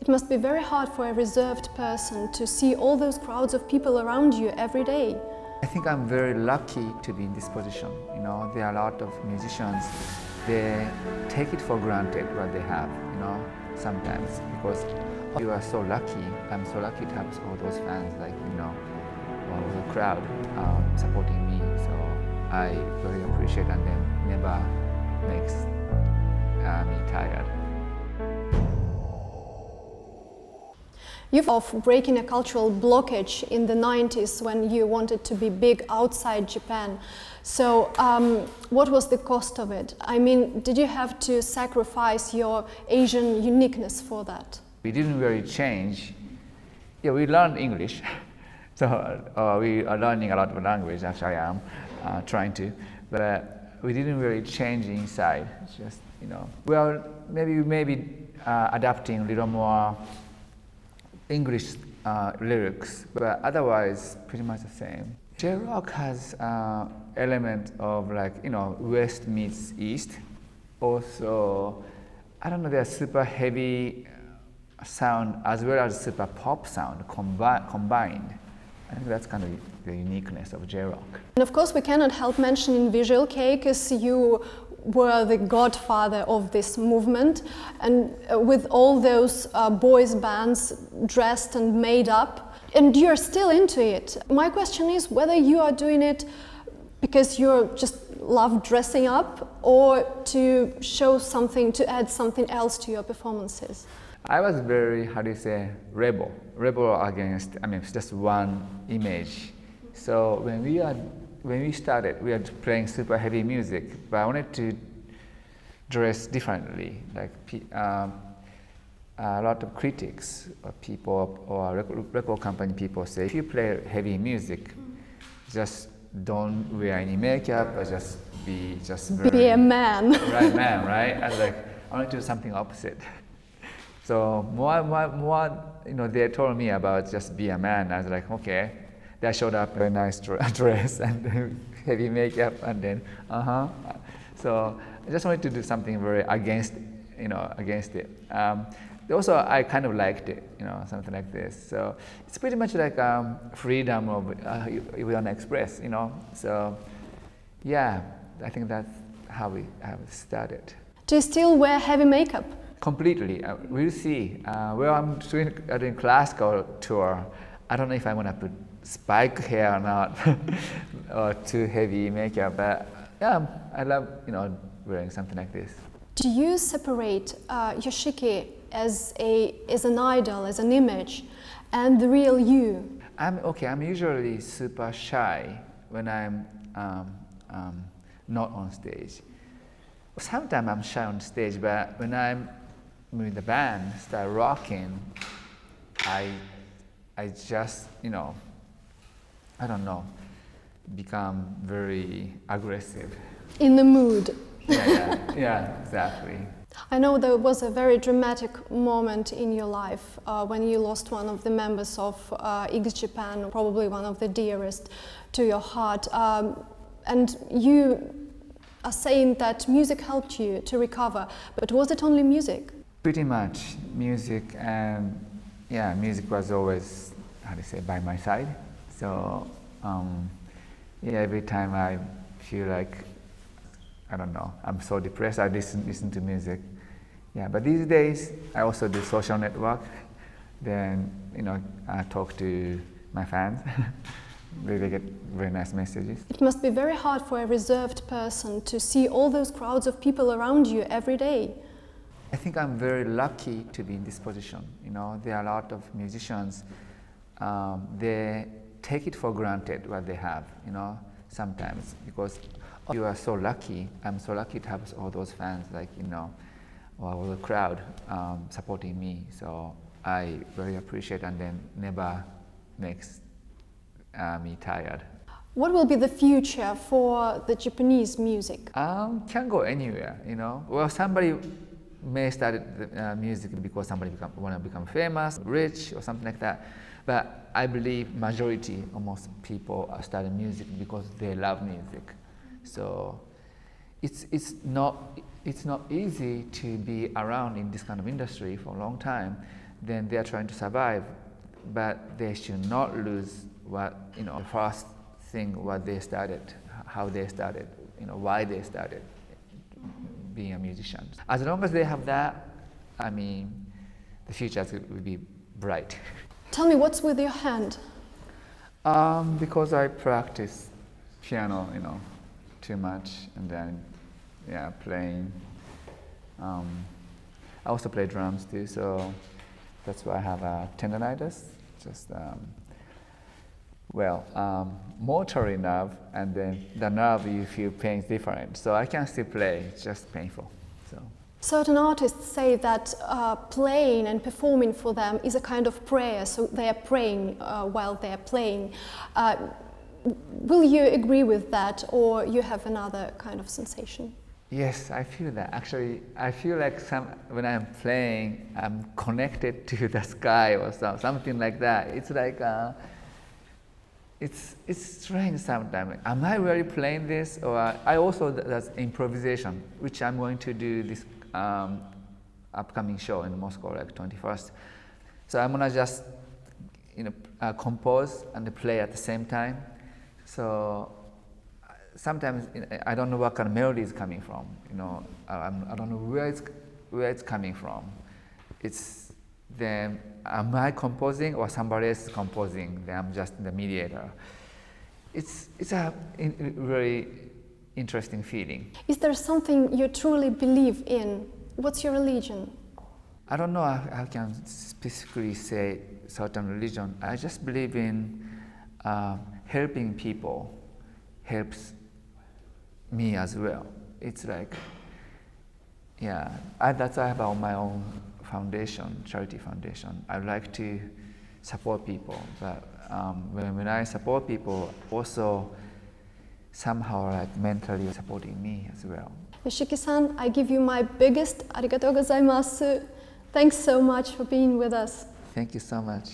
It must be very hard for a reserved person to see all those crowds of people around you every day. I think I'm very lucky to be in this position. There are a lot of musicians, they take it for granted what they have, sometimes, because you are so lucky. I'm so lucky to have all those fans, all the crowd supporting me. So I very appreciate, and then never makes me tired. You've of breaking a cultural blockage in the 90s when you wanted to be big outside Japan. So what was the cost of it? I mean, did you have to sacrifice your Asian uniqueness for that? We didn't really change. Yeah, we learned English. So we are learning a lot of language, actually I am trying to. But we didn't really change inside. It's just, well, maybe adapting a little more English lyrics, but otherwise pretty much the same. J-rock has element of West meets East. Also, I don't know, there's super heavy sound as well as super pop sound combined. I think that's kind of the uniqueness of J-rock. And of course we cannot help mentioning Visual Kei, because you were the godfather of this movement, and with all those boys bands dressed and made up, and you're still into it. My question is whether you are doing it because you just love dressing up, or to show something, to add something else to your performances. I was very, rebel against, it's just one image. So when we started, we were playing super heavy music, but I wanted to dress differently. A lot of critics or people or record company people say, if you play heavy music, just don't wear any makeup, or just be a man. Right, man, right? I was I want to do something opposite. So more, they told me about just be a man. I was like, okay. They showed up a nice dress and heavy makeup, and then So I just wanted to do something very against it. Also, I kind of liked it, something like this. So it's pretty much like freedom of you want to express, So yeah, I think that's how we have started. Do you still wear heavy makeup? Completely. We'll see. Well, I'm doing classical tour. I don't know if I want to put spike hair or not, or too heavy makeup. But yeah, I love wearing something like this. Do you separate Yoshiki as an idol, as an image, and the real you? I'm usually super shy when I'm not on stage. Sometimes I'm shy on stage, but when I'm with the band, start rocking, I just, I don't know, become very aggressive. In the mood. Yeah, exactly. I know there was a very dramatic moment in your life when you lost one of the members of X Japan, probably one of the dearest to your heart. And you are saying that music helped you to recover, but was it only music? Pretty much music, and music was always, by my side. So every time I feel like, I don't know, I'm so depressed, I listen to music. Yeah, but these days I also do social network. Then I talk to my fans. They get very nice messages. It must be very hard for a reserved person to see all those crowds of people around you every day. I think I'm very lucky to be in this position. There are a lot of musicians, they take it for granted what they have, sometimes, because you are so lucky. I'm so lucky to have all those fans, all the crowd supporting me. So I very appreciate, and then never makes me tired. What will be the future for the Japanese music? Can go anywhere, Well, somebody may start music because somebody want to become famous, rich, or something like that. But I believe majority, almost people are starting music because they love music. So it's not easy to be around in this kind of industry for a long time. then they are trying to survive, but they should not lose what, the first thing what they started, how they started, why they started being a musician. As long as they have that, the future will be bright. Tell me, what's with your hand? Because I practice piano, too much, and then, playing. I also play drums too, so that's why I have a tendonitis. Just, motor nerve, and then the nerve you feel pain is different. So I can still play, it's just painful. So. Certain artists say that playing and performing for them is a kind of prayer, so they are praying while they are playing. Will you agree with that, or you have another kind of sensation? Yes, I feel that. Actually, I feel like when I'm playing, I'm connected to the sky or something like that. It's like, it's strange sometimes. Am I really playing this? Or I also, that's improvisation, which I'm going to do this upcoming show in Moscow, like 21st. So I'm gonna just, compose and play at the same time. So sometimes I don't know what kind of melody is coming from. I don't know where it's coming from. It's then, am I composing or somebody else is composing? Then I'm just the mediator. It's a very interesting feeling. Is there something you truly believe in? What's your religion? I don't know I can specifically say certain religion. I just believe in helping people helps me as well. It's like, that's why I have my own foundation, charity foundation. I like to support people, but when I support people, also somehow like mentally supporting me as well. Yoshiki-san, I give you my biggest arigatou gozaimasu. Thanks so much for being with us. Thank you so much.